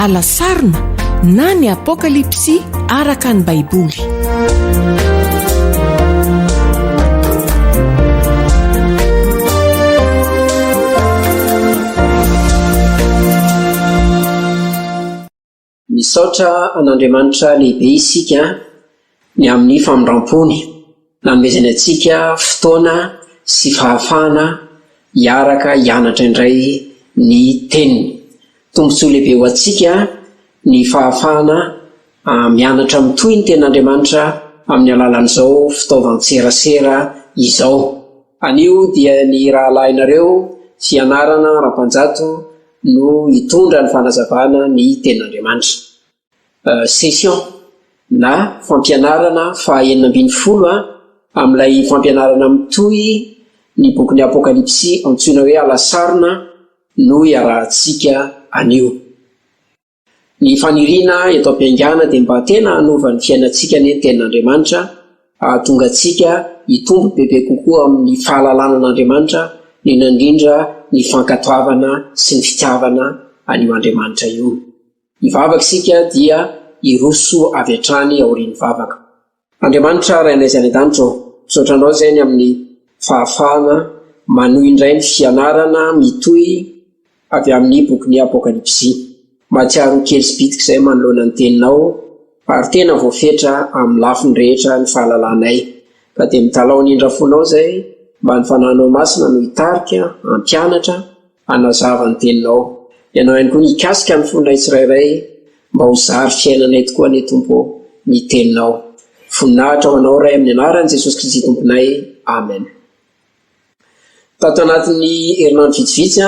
alasarina na ny apokalipsy araka ny baiboly. Misaotra an'Andriamanitra lehibe isika ny amin'ny famindram-pony nanomezana antsika fotoana sy fahafahana hiaraka hianatra indray ny teniny. Tombontsoa lehibe ho antsika ny fahafahana mianatra mitohy ny tenin'Andriamanitra amin'ny alalan'izao fitaovan-tserasera izao. Anio dia ny rahalahinareo fianarana ara-panjato no hitondra ny fanazavana ny tenin'Andriamanitra. Session na fampianarana faha 90 amin'ilay fampianarana mitohy ny bokin'ny apokalipsy antsoina hoe alasarina no iarahantsika anio. Ny faniriana eto am-piangana dia mba tena hanova ny fiainantsika ny tenin'Andriamanitra, ahatonga antsika hitombo bebe kokoa amin'ny fahalalana an'Andriamanitra, indrindra ny fankatoavana sy ny fitiavana anio Andriamanitra io. Ny vavaka isika dia hiroso avy hatrany aorian'ny vavaka. Andriamanitra ray anay any an-danitra, misaotra anao izay ny amin'ny fahafahana manohy indray ny fianarana mitohy avy amin'ny bokin'ny apokalipsy. Mahatsiaro kely sy bitika izay manoloana ny teninao ary tena voafetra amin'ny lafiny rehetra ny fahalalanay. Ka dia mitalao ny indrafonao izay mba ny fanahinao masina no hitarika, hampianatra, hanazava ny teninao. Ianao ihany koa nikasika ny fonay tsirairay mba ho zary fiainanay tokoa ny Tompo ny teninao. Voninahitra ho anao ray amin'ny anaran'i Jesosy Kristy Tomponay. Amen. Tato anatin'ny herinandro vitsivitsy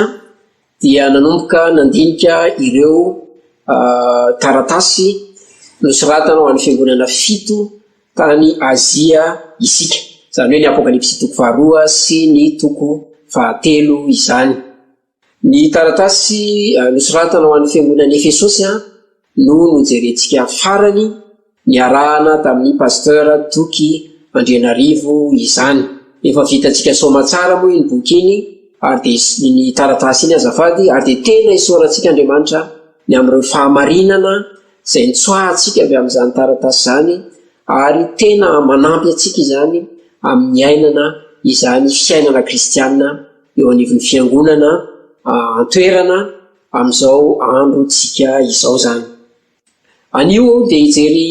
dia nanomboka nandinika ireo taratasy nosoratana ho an'ny fiangonana 7 tany Azia isika. Izany hoe ny apokalipsy toko 2 sy ny toko 3 izany. Ny taratasy nosoratana ho an'ny fiangonana Efesosy no nojerentsika farany niarahana tamin'ny pasteur Toky Andrianarivo izany. Efa vitantsika soma tsara moa iny boky iny ary dia ny taratasy iny azafady ary dia tena isorantsika Andriamanitra ny amin'ireo fahamarinana izay nitsoahantsika avy amin'izany taratasy izany ary tena manampy antsika izany amin'ny ainana izany fiainana kristianina eo anivon'ny fiangonana antoerana amin'izao andro tsika izao zany. Anio dia hijery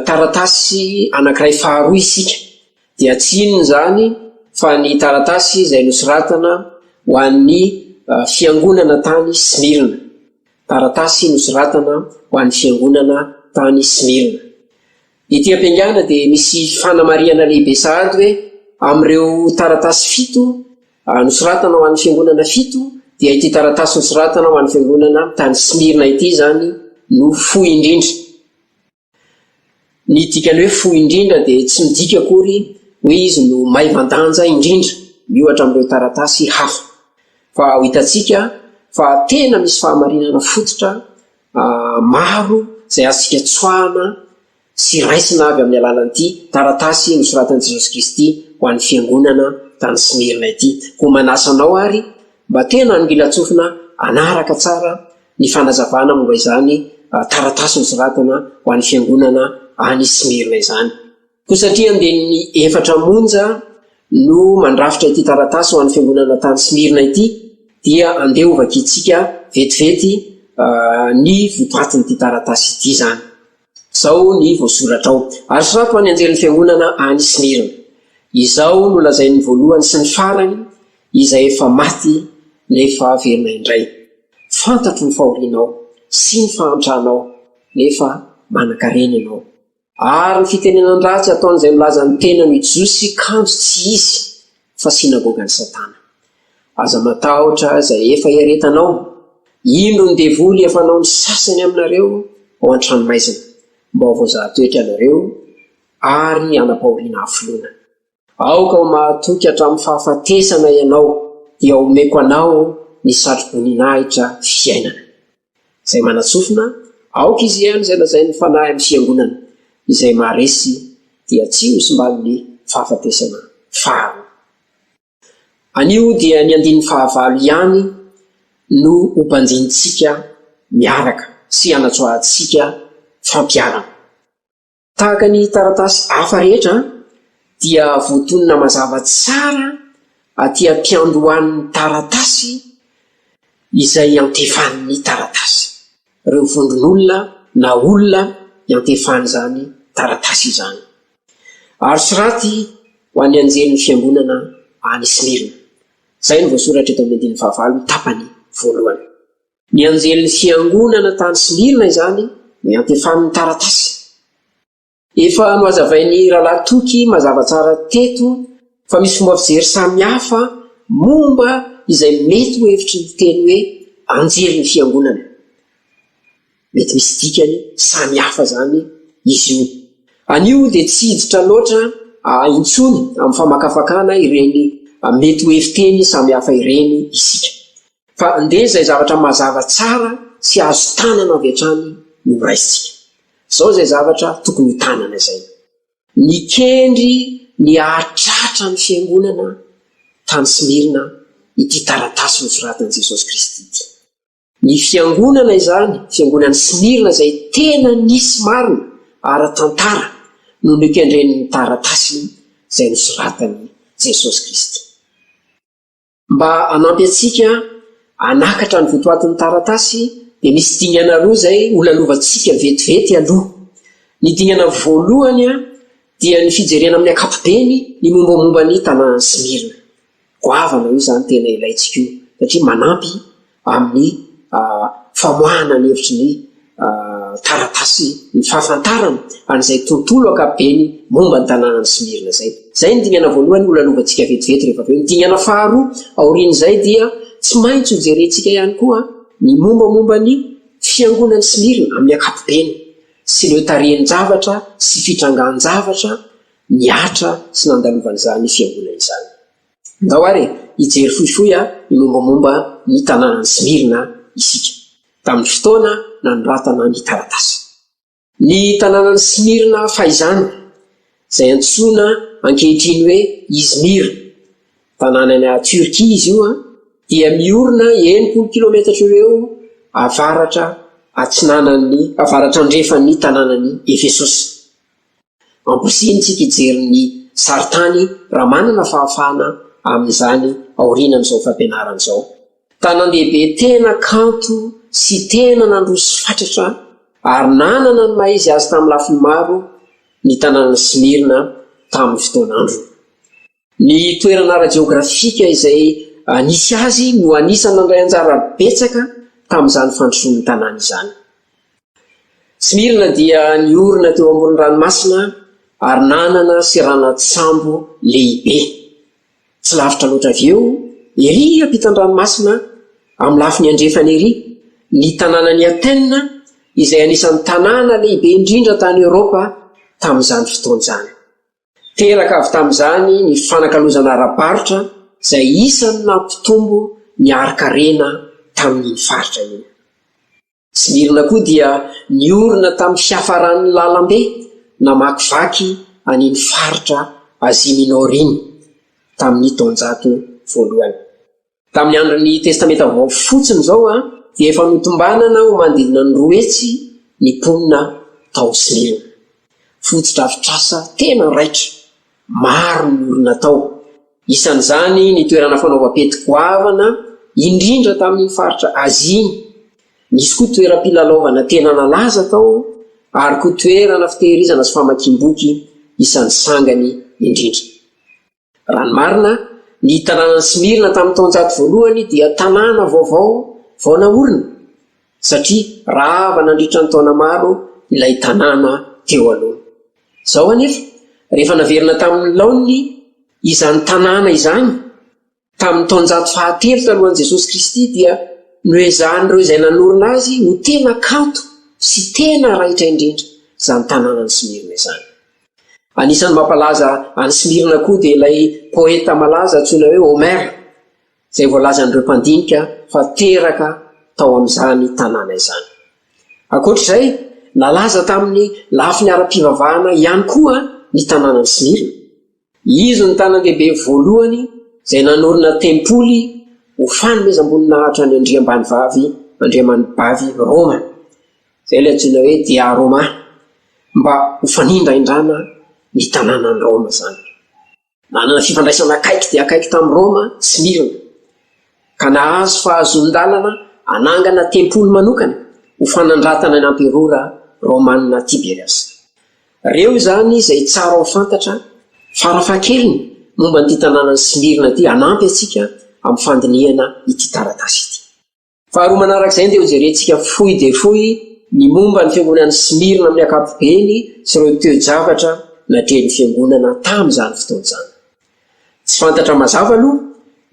taratasy anankiray faharoa isika. Dia tsy inona izany fa ny taratasy izay nosoratana ho an'ny fiangonana tany Smirna. Taratasy nosoratana ho an'ny fiangonana tany Smirna. Ity am-piangana dia misy fanamariana lehibe sahady hoe amin'ireo taratasy 7 nosoratana ho an'ny fiangonana 7 dia ity taratasy nosoratana ho an'ny fiangonana tany Smirna ity zany no fohy indrindra. Ny dikany hoe fohy indrindra dia tsy midika akory hoe izy no maivandanja indrindra miohatra amin'ireo taratasy hafa, fa ho hitantsika fa tena misy fahamarinana fototra maro izay azontsika tsoahana sy raisina avy amin'ny alalan'ity taratasy nosoratan'i Jesosy Kristy ho an'ny fiangonana tany Smirna ity. Ho manasa anao ary mba tena mila tsofina anaraka tsara ny fanazavana momba izany taratasy nosoratana ho an'ny fiangonana any Smirna izany. Koa satria dia ny 4 monja no mandrafitra ity taratasy ho an'ny fiangonana tany Smirna ity dia andehovaka itsika vetivety ny votoatin'ity taratasy ity zany. Izao ny voasoratra ao. Ary sorato any anjelin'ny fiangonana any Smirna. Izao no lazain'ny voalohany sy ny farany izay efa maty nefa verina indray. Fantatro ny fahorianao sy ny fahantrahanao nefa manan-karena ianao. Ary ny fitenenany ratsy ataon'izay milaza ny tena ny Jiosy kanjo tsy izy fa sinagogan'ny Satana. Aza matahotra izay efa hiaretanao, indro ny devoly efanao ny sasany aminareo ao an-tranomaizina mba ho voazahatoetra ianareo ary hanapahoriana hafilona. Aoka ho mahatoky hatramin'ny fahafatesana ianao dia omeko anao ny satroboninahitra fiainana. Izay manatsofina, aoka izy ihany izay lazain'ny fanahy amin'ny fiangonana izay maharesy dia tsy ho sombalin'ny fahafatesana faharoa. Anio dia ny 19 ihany no ho mpanjintsika miaraka sy hanatsoahantsika fampiarana. Tahaka ny taratasy hafa rehetra dia voatonona mazava tsara aty ampiandohan'ny taratasy izay antefan'ny taratasy. Ireo vondron'olona na olona iantefany zany taratasy izany. Ary soraty ho an'ny anjelin'ny fiangonana any Smirna. Zay no voasoratra eto amin'ny 19 tapany voalohany. Ny anjelin'ny fiangonana tany Smirna izany no iantefan'ny taratasy. Efa noazavain'ny rahalahy toky mazava tsara teto fa misy fomba fijery samihafa momba izay mety ho hevitry ny teny hoe anjelin'ny fiangonana. Mety misy dikany samihafa zany izy io. Anio dia tsy hiditra loatra intsony amin'ny famakafakana ireny mety ho heviteny samihafa ireny isika. Fa ndeha izay zavatra mazava tsara sy azo tanana avy hatrany no raisitsika. Zao izay zavatra tokony ho tanana izay. Ny kendry ny ahatratra ny fiangonana tany Smirna ity taratasy nosoratan'i Jesosy Kristy ity. Ny fiangonana izany, fiangonan'ny Smirna izay tena nisy marina ara-tantara no nikendren'ny taratasy izay nosoratan'i Jesosy Kristy. Mba hanampy antsika hanakatra ny votoatin'ny taratasy dia misy dingana roa izay holalovantsika vetivety aloha. Ny dingana voalohany dia ny fijerena amin'ny ankapobeny ny mombamomba ny tanànan'ny Smirna. Goavana io izany tena ilaitsika io satria manampy amin'ny famoahana ny hevitry ny taratasy ny fahafantarana an'izay tontolo ankapobeny momba ny tanànan'ny Smirna zay. Zay ny dingana voalohany holalovantsika vetivety rehefa avy eo. Ny dingana faharoa aorian'izay dia tsy maintsy ho jerentsika ihany koa ny mombamomba ny fiangonan'ny Smirna amin'ny ankapobeny sy ireo tarehin-javatra sy fitrangan-javatra niatra sy nandalovan'izany fiangonana izany. Ndao ary hijery fohifohy ny mombamomba ny tanànan'ny Smirna isika tamin'ny fotoana nanoratana ny taratasy. Ny tanànan'ny Smirna faizana izay antsoina ankehitriny hoe Izmir, tanàna any Turkia izy io dia miorina 90 kilometatra eo avaratra andrefan'ny tanànan'ny Efesosy. Amposintsika hijery ny saritany raha manana fahafahana amin'izany aorianan'izao fampianaran'izao. Tanan-dehibe tena kanto sy tena nandroso fatratra ary nanana ny maha izy azy tamin'ny lafiny maro ny tanànan'ny Smirna tamin'ny fotoan'andro. Ny toerana ara-jeografika izay nisy azy no anisany nandray anjara betsaka tamin'izany fandrosoan'ny tanàna izany. Smirna dia niorina teo amoron'ny ranomasina ary nanana seranatsambo lehibe. Tsy lavitra loatra avy eo, ery ampitan-dranomasina amin'ny lafiny andrefana ery, ny tanànan'ny Atène izay anisan'ny tanàna lehibe indrindra tany Eoropa tamin'izany fotoan'izany. Teraka avy tamin'izany ny fanakalozana ara-barotra izay isany nampitombo ny ari-karena tamin'ny faritra iny. Smirna koa dia niorina tamin'ny fiafaran'ny lalambe namakivaky an'iny faritra Azia Minora iny tamin'ny taonjato voalohany. Tamin'ny andron'ny testamenta vaovao fotsiny izao dia efa notombanana ho manodidina ny 2 hetsy ny mponina tao Smirna. Fotodrafitrasa tena raitra, maro ny olona tao. Isan'izany ny toerana fanaovam-pety goavana indrindra tamin'ny faritra Azia. Nisy koa toeram-pilalaovana tena nalaza tao ary koa toerana fitehirizana sy famakiam-boky isan'ny sangany indrindra. Raha ny marina, ny tanànan'ny Smirna tamin'ny taonjato voalohany dia tanàna vaovao vao naorina satria rava nandritra ny taona maro ilay tanàna teo aloha. Zao anefa rehefa naverina tamin'ny laoniny izany tanàna izany tamin'ny taonjato fahatelo talohan'i Jesosy Kristy dia noezan'ireo izay nanorina azy ho tena kanto sy tena raitra indrindra izany tanànan'ny Smirna izany. Anisan'ny mampalaza any Smirna koa dia ilay poeta malaza antsoina hoe Homère izay voalazan'ireo mpandinika fa teraka tao amin'izany tanàna izany. Ankoatr'izay, nalaza tamin'ny lafiny ara-pivavahana ihany koa ny tanànan'ny Smirna. Izy ny tanan-dehibe voalohany izay nanorina tempoly ho fanomezam-boninahitra ny Andriambanivavy Roma. zay ilay antsoina hoe dia Roma, mba ho fanindraindrana ny tanànany Roma zany. Nanana fifandraisana akaiky dia akaiky tamin'ny Roma sy Smirna, ka nahazo fahazon-dalana anangana tempolo manokana ho fanandratana ny amperora Romanina Tiberias. Reo zany izay tsara ho fantatra farafahakeliny momba nyity tanànany Smirna ity, anampy atsika amin'ny fandinihana ity taratasy ity. Faharoa manarak'izay dia ho jerentsika fohy de fohy ny momba ny fiangonan'ny Smirna amin'ny ankapobeny sy ireo toe-javatra natrehan'ny fiangonana tamin'izany fotoana izany. Tsy fantatra mazava aloha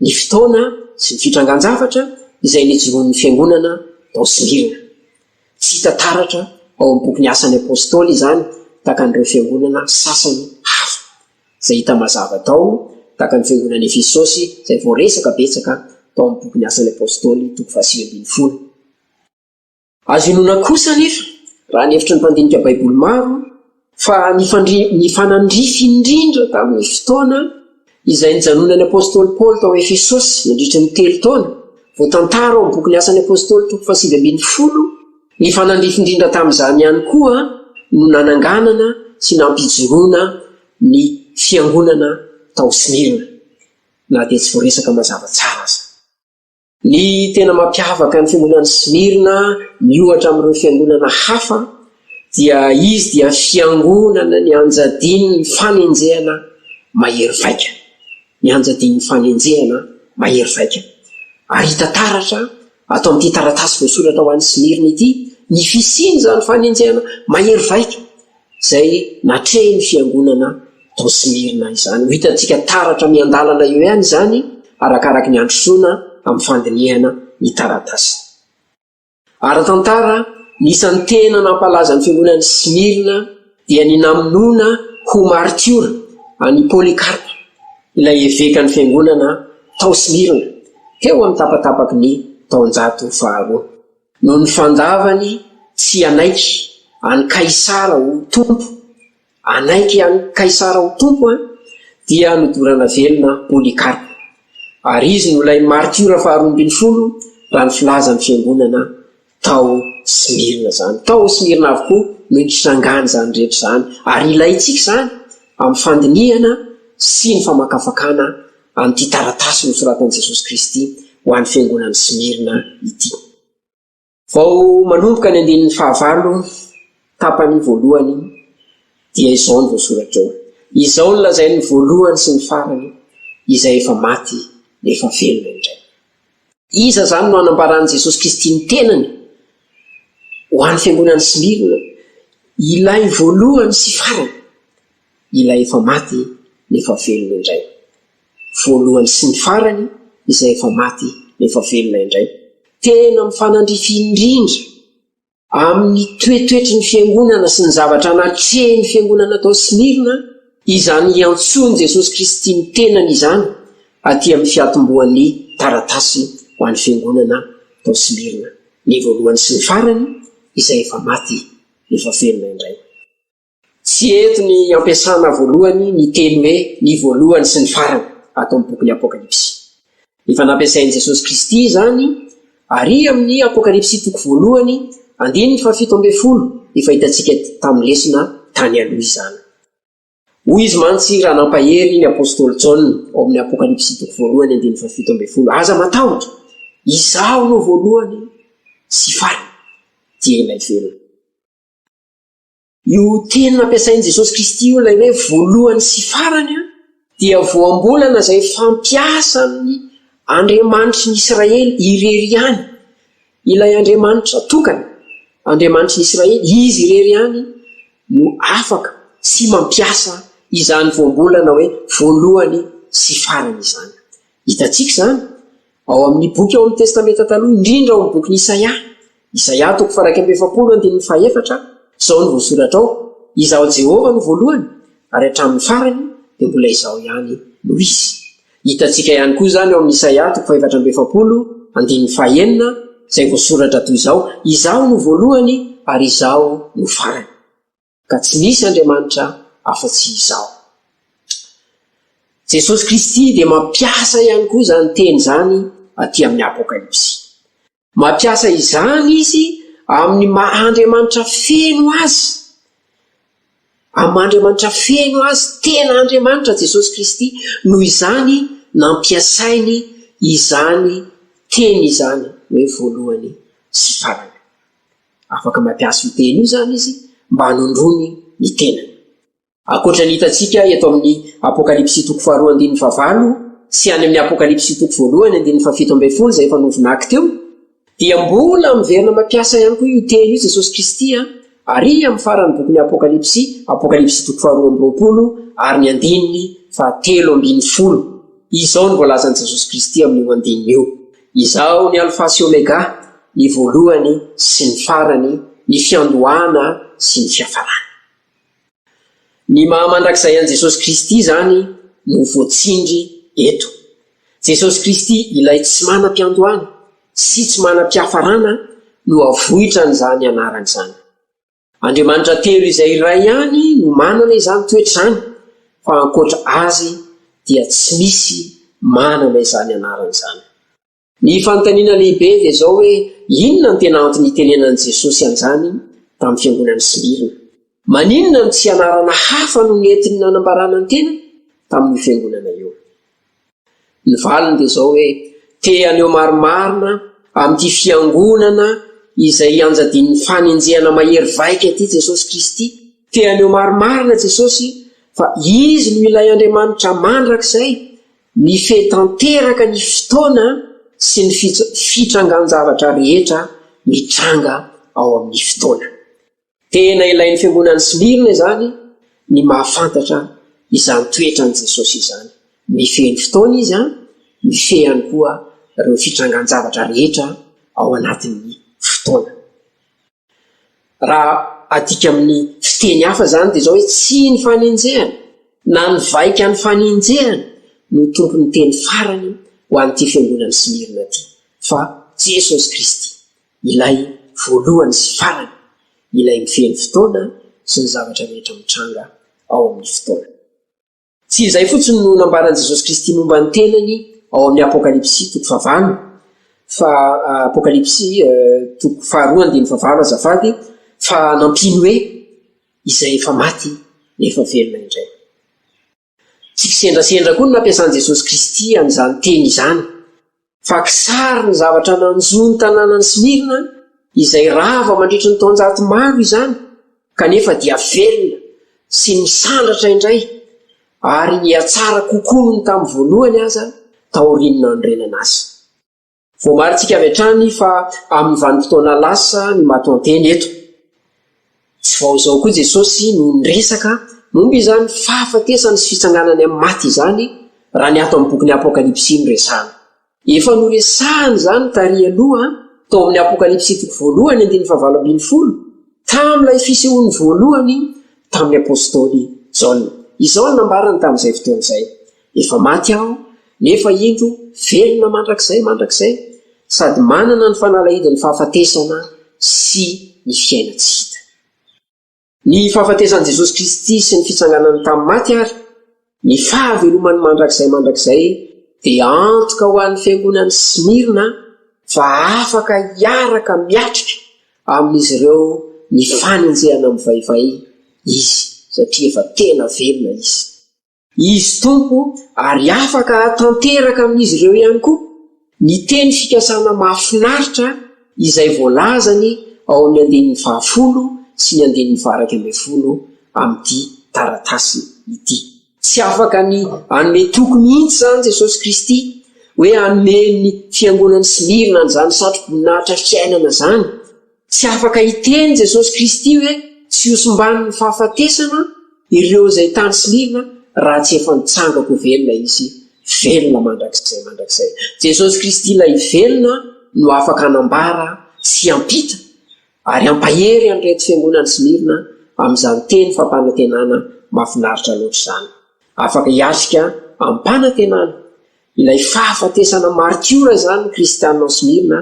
ny fotoana sy ny fitrangan-javatra izay nijoroan'ny fiangonana tao Smirna. Tsy hita taratra ao amin'ny bokin'ny Asan'ny Apôstôly izany tahaka an'ireo fiangonana sasany hafa izay hita mazava tao, tahaka ny fiangonana Efesôsy izay voaresaka betsaka tao amin'ny bokin'ny Asan'ny Apôstôly 9:20. Azo inona kosa nefa raha ny hevitry ny mpandinika Baiboly maro fa ny fanandrify indrindra tamin'ny fotoana izay nijanonan'ny Apôstôly Paoly tao Efesôsy nandritra ny 3 taona, voatantara ao amin'ny bokin'ny Asan'ny Apôstôly 9:20. Ny fanandrify indrindra tamin'izany ihany koa no nananganana sy nampijoroana ny fiangonana tao Smirna, na dia tsy voaresaka mazava tsara aza. Ny tena mampiavaka ny fiangonana Smirna miohatra amin'ireo fiangonana hafa dia izy dia fiangonana ny anjadin'ny fanenjehana mahery vaika. Ny anjadin'ny fanenjehana mahery vaika. Ary hita taratra ato amin'ity taratasy voasoratra ho an'ny Smirna ity ny fisiany zany fanenjehana mahery vaika izay natrehan'ny fiangonana tao Smirna izany. Ho hitantsika taratra miandalana eo ihany izany arakaraka ny androsoana amin'ny fandinihana ny taratasy. Ara-tantara nisan'ny tena nampalaza ny fiangonan'ny Smirna dia ny namonoana ho martiora any Polycarpe, ilay evekan'ny fiangonana tao Smirna teo amin'ny tapatapaky ny taonjato faharoa. Noho ny fandavany tsy anaiky any Kaisara ho tompo, anaiky any Kaisara ho tompo dia nodorana velona Polycarpe. Ary izy no ilay martiora faharoa 20 raha ny filazan'ny fiangonana tao Smirna zany. Tao Smirna avokoa no nitsangany zany rehetra zany, ary ilayntsika zany amin'ny fandinihana sy ny famakafakana amin'ity taratasy nosoratan'i Jesosy Kristy ho an'ny fiangonan'ny Smirna ity. Vao manomboka ny 19 tapany voalohany dia izao ny voasoratra eo. Izao ny lazainy voalohany sy ny farany izay efa maty nefa velona indray. Iza zany no anambaran'i Jesosy Kristy ny tenany ho an'ny fiangonan'ny Smirna? Ilay voalohany sy farany, ilay efa maty nefa velona indray. Voalohany sy ny farany izay efa maty nefa velona indray. Tena mifanandrify indrindra amin'ny toetoetry ny fiangonana sy ny zavatra natrehan'ny fiangonana tao Smirna izany iantsoany Jesosy Kristy ny tenany izany aty amin'ny fiatomboan'ny taratasy ho an'ny fiangonana tao Smirna. Ny voalohany sy ny farany izay efa maty nefa velona indray. Tsy eto ny ampiasana voalohany ny teny hoe ny voalohany sy ny farany ato amin'ny bokin'ny Apokalipsy. Efa nampiasain'i Jesosy Kristy zany ary amin'ny Apokalipsy toko voalohany 7:10 efa hitantsika tamin'ny lesona tany aloha izany. Hoy izy mantsy raha nampahery ny Apôstôly John ao amin'ny Apokalipsy toko voalohany 7:10, aza matahotra, izaho no voalohany sy farany dia ilay velona. Io tena nampiasain'i Jesosy Kristy io ilay hoe voalohany sy farany dia voambolana izay fampiasa amin'ny Andriamanitry ny Israely irery ihany. Ilay Andriamanitra tokana, Andriamanitry ny Israely, izy irery ihany no afaka sy mampiasa izany voambolana hoe voalohany sy farany izany. Hitantsika zany ao amin'ny boky ao amin'ny testamenta taloha, indrindra ao amin'ny boky ny Isaia 2:2, izao ny voasoratra ao: izaho Jehova no voalohany ary hatramin'ny farany dia mbola izaho ihany no izy. Hitantsika ihany koa zany ao amin'ny Isaia 2:4-5 izay voasoratra toy izao: izaho no voalohany ary izaho no farany, ka tsy misy Andriamanitra afa-tsy izaho. Jesosy Kristy dia mampiasa ihany koa zany teny zany aty amin'ny Apokalipsy. Mampiasa izany izy amin'ny Andriamanitra feno azy, amin'ny Andriamanitra feno azy, tena Andriamanitra Jesosy Kristy, noho izany nampiasainy izany teny izany hoe voalohany sy farany. Afaka mampiasa io teny io zany izy mba hanondrony ny tenany. Akoatra ny hitantsika eto amin'ny Apokalipsy 2:9 sy any amin'ny Apokalipsy 2:7 izay efa novonaky teo, dia mbola miverina mampiasa ihany koa io teny io Jesosy Kristy ary amin'ny farany bokin'ny Apokalipsy 2:20 ary ny 7:10. Izao ny voalazan'i Jesosy Kristy amin'io andininy io: izao ny alfa sy omega, ny voalohany sy ny farany, ny fiandohana sy ny fiafarana. Ny mahamandrakizay an'i Jesosy Kristy zany no voatsindry eto. Jesosy Kristy ilay tsy manam-piandohana sy tsy manam-piafarana no avohitra n'izany anarany izany. Andriamanitra telo izay iray ihany no manana izany toetra izany, fa ankoatra azy dia tsy misy manana izany anarany izany. Ny fanontaniana lehibe dia izao hoe inona ny tena antony itenenan'i Jesosy an'izany tamin'ny fiangonan'ny Smirna? Maninona ny tsy anarana hafa no nentiny nanambarana ny tena tamin'ny fiangonana io? Ny valiny dia izao hoe te aneo marimarina amin'ity fiangonana izay anjadin'ny fanenjehana mahery vaika ity Jesosy Kristy. Te aneo marimarina Jesosy fa izy no ilay Andriamanitra mandrakizay mifehy tanteraka ny fotoana sy ny fitrangan-javatra rehetra mitranga ao amin'ny fotoana. Tena ilain'ny fiangonan'ny Smirna izany ny mahafantatra izany toetran'i Jesosy izany. Mifehy ny fotoana izy, mifehy ihany koa ireo fitrangan-javatra rehetra ao anatin'ny fotoana. Raha adika amin'ny fiteny hafa zany dia izao hoe tsy ny fanenjehana na ny vaika ny fanenjehana no tompony teny farany ho an'ity fiangonan'ny Smirna ity, fa Jesosy Kristy ilay voalohany sy farany, ilay mifehy ny fotoana sy ny zavatra rehetra mitranga ao amin'ny fotoana. Tsy izay fotsiny no nambaran'i Jesosy Kristy momba ny tenany ao amin'ny Apokalipsy 2:9, fa Apokalipsy 2:7 azafady, fa nampiny hoe izay efa maty nefa velona indray. Tsy fisendrasendra koa no nampiasan'i Jesosy Kristy an'izany teny izany, fa kisary ny zavatra nanjohy ny tanànan'ny Smirna izay rava mandritra ny taonjato maro izany, kanefa dia velona sy misandratra indray, ary niatsara kokoa ny tamin'ny voalohany aza taorian'ny nanorenana azy. Voamaritsika avy hatrany fa amin'ny vanim-potoana lasa ny mato-anteny eto. Tsy vao izao koa Jesosy no niresaka momba izany fahafatesany sy fitsanganany amin'ny maty izany, raha ny ato amin'ny bokin'ny Apokalipsy no resahana. Efa noresahany izany tary aloha tao amin'ny Apokalipsy 1:9-20, tamin'ilay fisehoany voalohany tamin'ny apôstôly Jaona. Izao no nambarany tamin'izay fotoana izay: efa maty aho, nefa indro velona mandrakizay, sady manana ny fanalahidin'ny fahafatesana sy ny fiaina tsy hita. Ny fahafatesan'i Jesosy Kristy sy ny fitsanganany tamin'ny maty ary ny fahavelomany mandrakizay dia antoka ho an'ny fiangonan'ny Smirna, fa afaka hiaraka miatrika amin'izy ireo ny fanenjehana amin'ny vaivay izy, satria efa tena velona izy. Izy tompo ary afaka hatanteraka amin'izy ireo ihany koa ny teny fikasana mahafinaritra izay voalazany ao amin'ny 10 sy ny 11 amin'ity taratasy ity. Tsy afaka ny hanome toky mihitsy zany Jesosy Kristy hoe hanome ny fiangonan'ny Smirna n'izany satroboninahitra fiainana zany. Tsy afaka hiteny Jesosy Kristy hoe tsy hosomban'ny fahafatesana ireo izay tany Smirna raha tsy efa nitsangako velona izy, velona mandrakizay. Jesosy Kristy ilay velona no afaka hanambara sy hampita ary hampahery an'ireto fiangonan'ny Smirna amin'izany teny fampanantenana mahafinaritra loatra izany. Afaka hiatrika ampanantenana ilay fahafatesana martiora zany ny kristianina Smirna,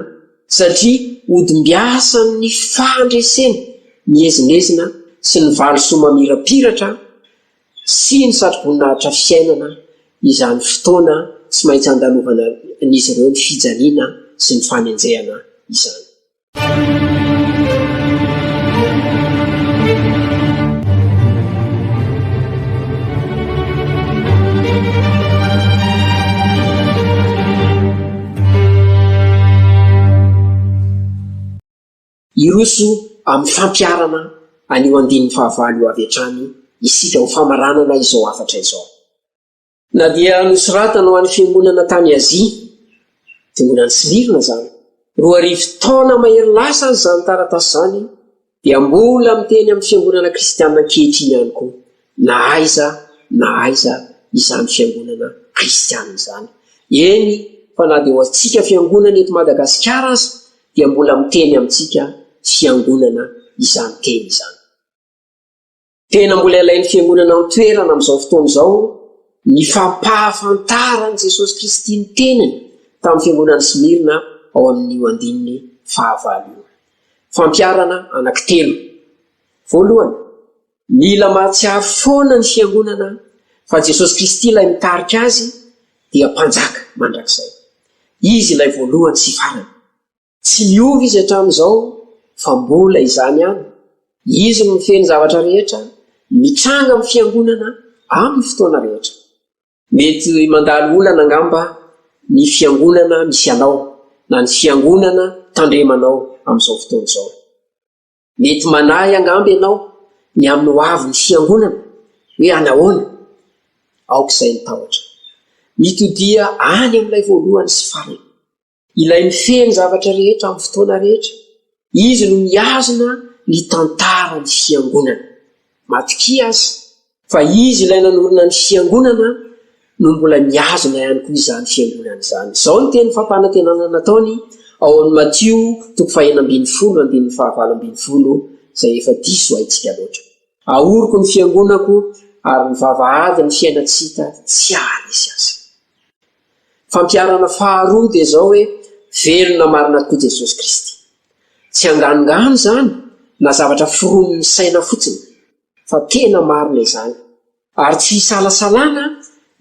satria odim-biasan'ny fandresena, mihezinezina sy ny valosoa mamirapiratra sy ny satroboninahitra fiainana izany fotoana tsy maintsy andalovana n'izy ireo ny fijaliana sy ny fanenjehana izany. hiroso amin'ny fampiarana anio andininy fahavalo io avy hatrany isika ho famaranana izao afatra izao. Na dia nosoratana ho an'ny fiangonana tany Azia, fiangonana Smirna zany, 2000 taona mahery lasa azy zany taratasy zany, dia mbola miteny amin'ny fiangonana kristianina ankehitriny ihany koa, na aiza izany fiangonana kristianina izany. Eny, fa na dia ho antsika fiangonana eto Madagasikara azy, dia mbola miteny amintsika fiangonana izany teny izany. Tena mbola ilain'ny fiangonana toerana amin'izao fotoana izao ny fampahafantaran'i Jesosy Kristy ny teniny tamin'ny fiangonana Smirna ao amin'ny andininy fahavalo. Fampiarana anankitelo. Voalohany, mila mahatsiaro foana ny fiangonana fa Jesosy Kristy ilay mitarika azy dia mpanjaka mandrakizay. Izy ilay voalohany sy farany. Tsy miova izy hatramin'izao fa mbola izany ihany. Izy no mifeny zavatra rehetra, mitranga amin'ny fiangonana amin'ny fotoana rehetra. Mety mandalo olana angamba ny fiangonana misy anao na ny fiangonana tandremanao amin'izao fotoana izao. Mety manahy angamba ianao ny amin'ny hoavy ny fiangonana hoe anahoana, aok'izay ny tahotra. Mitodia any amin'ilay voalohany sy farany. Ilay mifeny zavatra rehetra amin'ny fotoana rehetra. Izy no miazona ny tantara ny fiangonana. Matokia azy fa izy ilay nanorina ny fiangonana no mbola miazona ihany koa izany fiangonana izany. Izao ny teny fampanantenana nataony ao amin'ny Matio 5:15-5:20 izay efa diso haitsika loatra. Ahoriko ny fiangonako ary ny vavahady ny fiainatsika tsy haharesy azy. Fampiarana faharoa dia izao hoe velona marina tokoa Jesosy Kristy. Tsy anganongano zany na zavatra foroniny saina fotsiny, fa tena marina izany. Ary tsy hisalasalana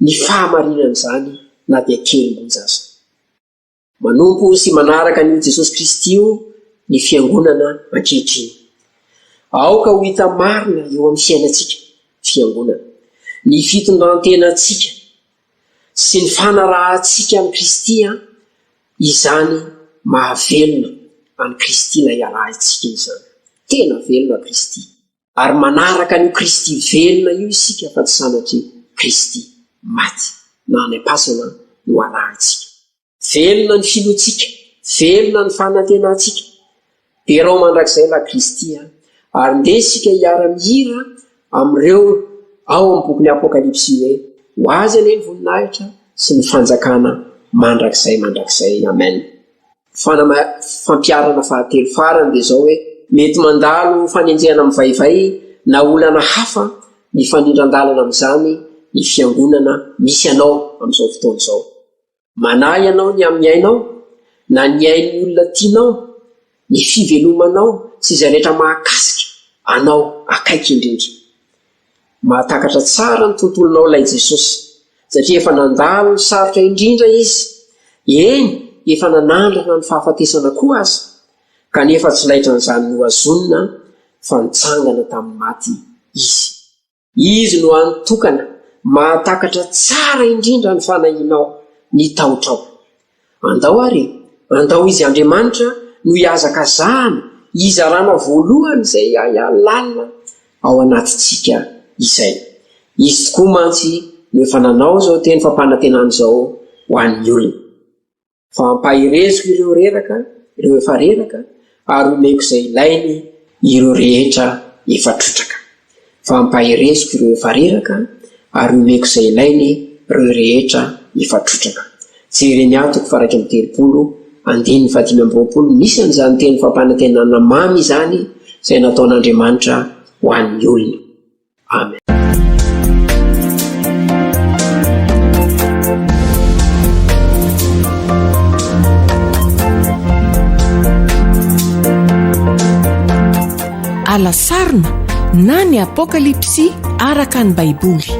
ny fahamarinana izany na dia kely monja aza. Manompo sy manaraka an'io Jesosy Kristy io ny fiangonana ankehitriny. Aoka ho hita marina eo amin'ny fiainantsika fiangonana. Ny fitondrantenantsika sy ny fanarahantsika amin'ny Kristy izany mahavelona amin'ny Kristy ilay arahantsika izany. Tena velona Kristy. Ary manaraka an'io Kristy velona io isika fa tsy sanatry Kristy maty na any am-pasana no arahantsika. Velona ny filotsika, velona ny fanantenantsika. Derao mandrakizay la Kristy ary ndesika hiara-mihira amin'ireo ao amin'ny bokin'ny Apokalipsy hoe ho azy anie ny voninahitra sy ny fanjakana mandrakizay. Amen. Fampiarana fahatelo farany dia izao hoe mety mandalo fanenjehana amin'ny vaivay na olana hafa ny fanindran-dalana amin'izany ny fiangonana misy anao amin'izao fotoana izao. Manahy ianao ny amin'ny ainao na ny ain'ny olona tianao, ny fivelomanao sy izay rehetra mahakasika anao akaiky indrindra. Mahatakatra tsara ny tontolonao ilay Jesosy satria efa nandalo ny sarotra indrindra izy. Eny, efa nanandrana ny fahafatesana koa azy, kanefa tsy laitra n'izany no azonina fa nitsangana tamin'ny maty izy. Izy no antokana mahatakatra tsara indrindra ny fanahinao, ny tahotrao. Andao izy Andriamanitra no hiazakazahana, hizarana voalohany izay lalina ao anatitsika izay. Izy tokoa mantsy no efa nanao izao teny fampanantenana izao ho an'ny olona. Fa ampahireziko ireo efa reraka ary omeko izay ilainy ireo rehetra efa trotraka. Fa ampahireziko ireo efa reraka ary omeko izay ilainy ireo rehetra efa trotraka. Jeremia 9:30 misy an'izany teny fampanantenana mamy izany izay nataon'Andriamanitra ho an'ny olona. Amen. Alasarina na ny Apokalipsy araka ny Baiboly.